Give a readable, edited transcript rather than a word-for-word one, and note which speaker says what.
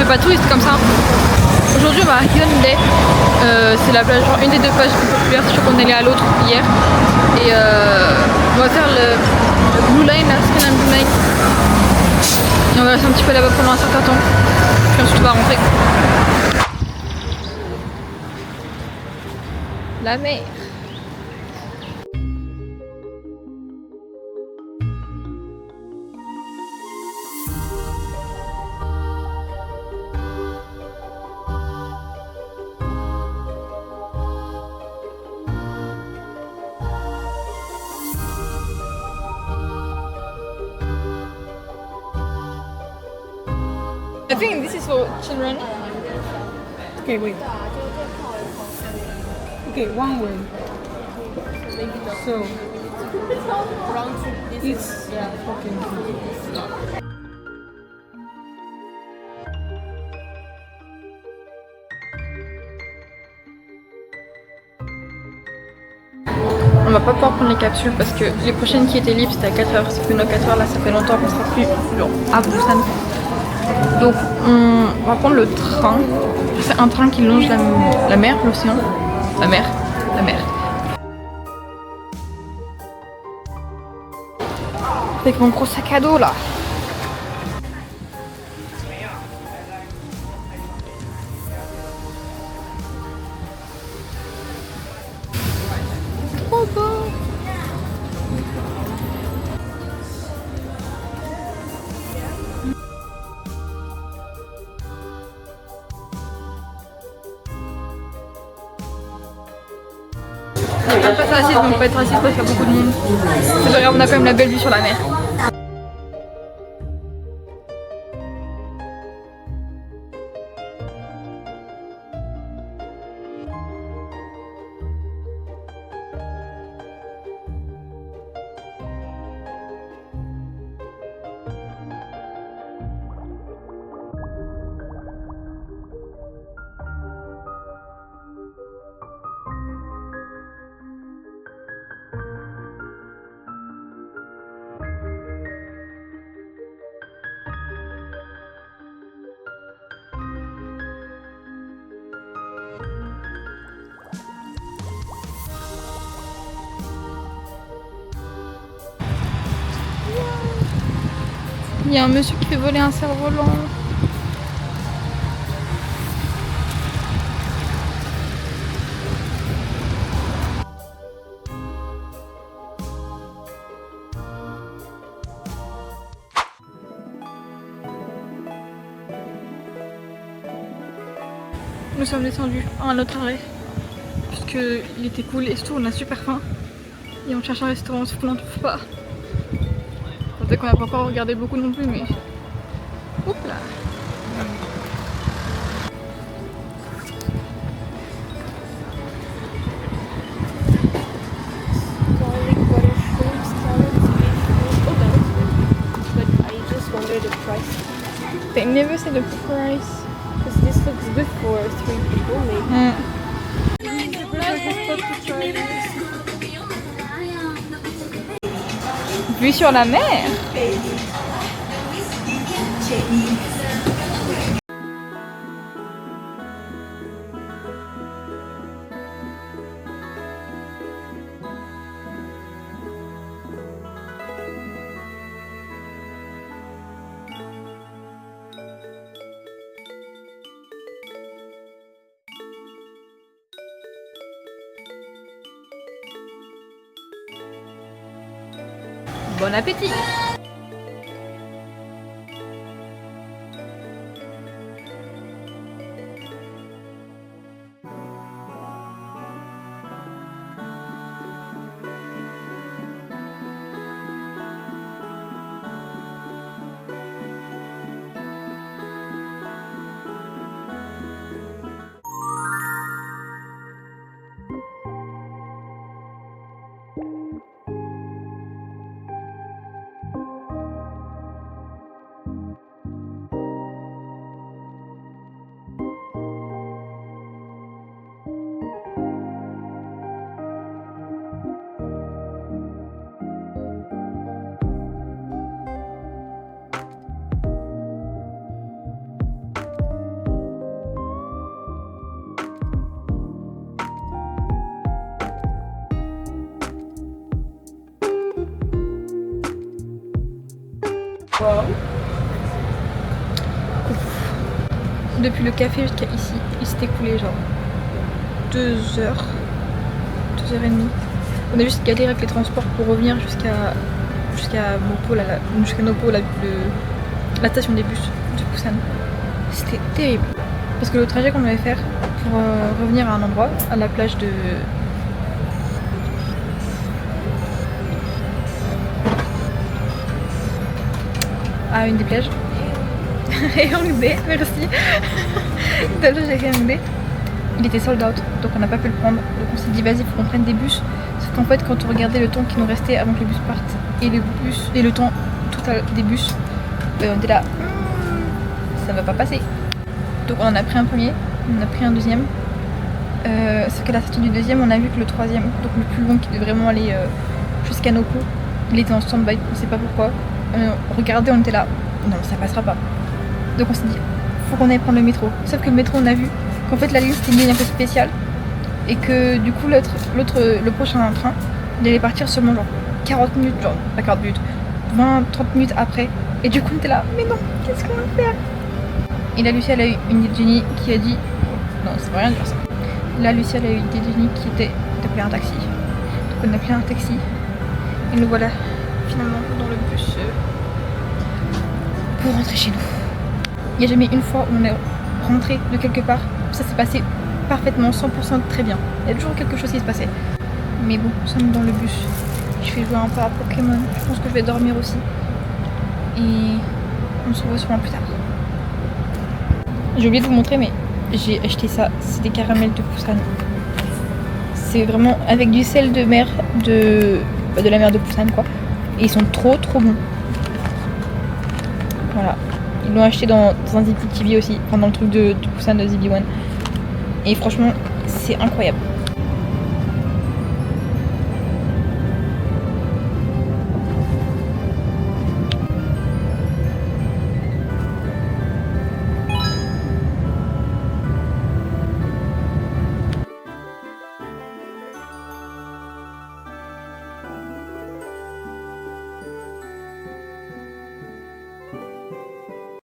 Speaker 1: pas touristes comme ça. Aujourd'hui on va à Hyundai, c'est la plage, genre une des deux plages plus populaires, je crois qu'on est allé à l'autre hier. Et on va faire le Blue Line, la Skin and Blue Line. Et on va rester un petit peu là-bas pendant un certain temps. Puis ensuite on va rentrer. La mer. I think this is for children.
Speaker 2: Okay, wait. Okay, one way. So,
Speaker 3: Round trip.
Speaker 2: it's okay.
Speaker 1: On va pas pouvoir prendre les capsules parce que les prochaines qui étaient libres c'était à 4h, ça fait nos 4h là, ça fait longtemps qu'on sera plus genre, à Busan. Donc on va prendre le train. C'est un train qui longe la mer, l'océan. La mer. Avec mon gros sac à dos là. Trop beau. Il n'y a pas de place assise, donc on peut être assis parce qu'il y a beaucoup de monde. C'est pas grave, on a quand même la belle vue sur la mer. Il y a un monsieur qui fait voler un cerf-volant. Nous sommes descendus à un autre arrêt puisqu'il était cool et surtout on a super faim et on cherche un restaurant sauf qu'on n'en trouve pas. Peut-être qu'on n'a pas encore regardé beaucoup non plus mais... Oups là.
Speaker 3: Garlic butter shrimp salad, but I just wonder the price.
Speaker 1: They never say the price.
Speaker 3: Because this looks good for 3 people maybe.
Speaker 1: Vue sur la mer. Bon appétit! Depuis le café jusqu'à ici, il s'est écoulé genre 2 heures, 2h30. On a juste galéré avec les transports pour revenir jusqu'à Nopo, la station des bus de Busan. C'était terrible. Parce que le trajet qu'on devait faire pour revenir à un endroit, à la plage de... à une des plages. Haeundae, merci. Tout à l'heure j'ai Haeundae. Il était sold out, donc on n'a pas pu le prendre. Donc on s'est dit vas-y, faut qu'on prenne des bus. Sauf qu'en fait, quand on regardait le temps qui nous restait avant que les bus partent et le temps total des bus, on était là, ça va pas passer. Donc on en a pris un premier, on en a pris un deuxième. Sauf qu'à la sortie du deuxième, on a vu que le troisième, donc le plus long qui devait vraiment aller jusqu'à Nopo, il était en stand-by, on sait pas pourquoi. On regardait, on était là, non ça passera pas. Donc on s'est dit, faut qu'on aille prendre le métro. Sauf que le métro, on a vu qu'en fait la ligne c'était une ligne un peu spéciale et que du coup le prochain train, il allait partir seulement genre 40 minutes, genre pas 40 minutes, 20-30 minutes après. Et du coup on était là, mais non, qu'est-ce qu'on va faire? Et là Lucie elle a eu une idée de génie qui a dit, non ça veut rien dire ça. Là Lucie elle a eu une idée de génie qui était de payer un taxi. Donc on a pris un taxi et nous voilà finalement dans le bus pour rentrer chez nous. Il n'y a jamais une fois où on est rentré de quelque part, ça s'est passé parfaitement, 100% très bien. Il y a toujours quelque chose qui se passait. Mais bon, nous sommes dans le bus. Je vais jouer un peu à Pokémon. Je pense que je vais dormir aussi. Et on se revoit sûrement plus tard. J'ai oublié de vous montrer, mais j'ai acheté ça. C'est des caramels de Busan. C'est vraiment avec du sel de mer de la mer de Busan quoi. Et ils sont trop bons. Voilà. Ils l'ont acheté dans un Zipi TV aussi, enfin dans le truc de Busan de ZB1. Et franchement, c'est incroyable.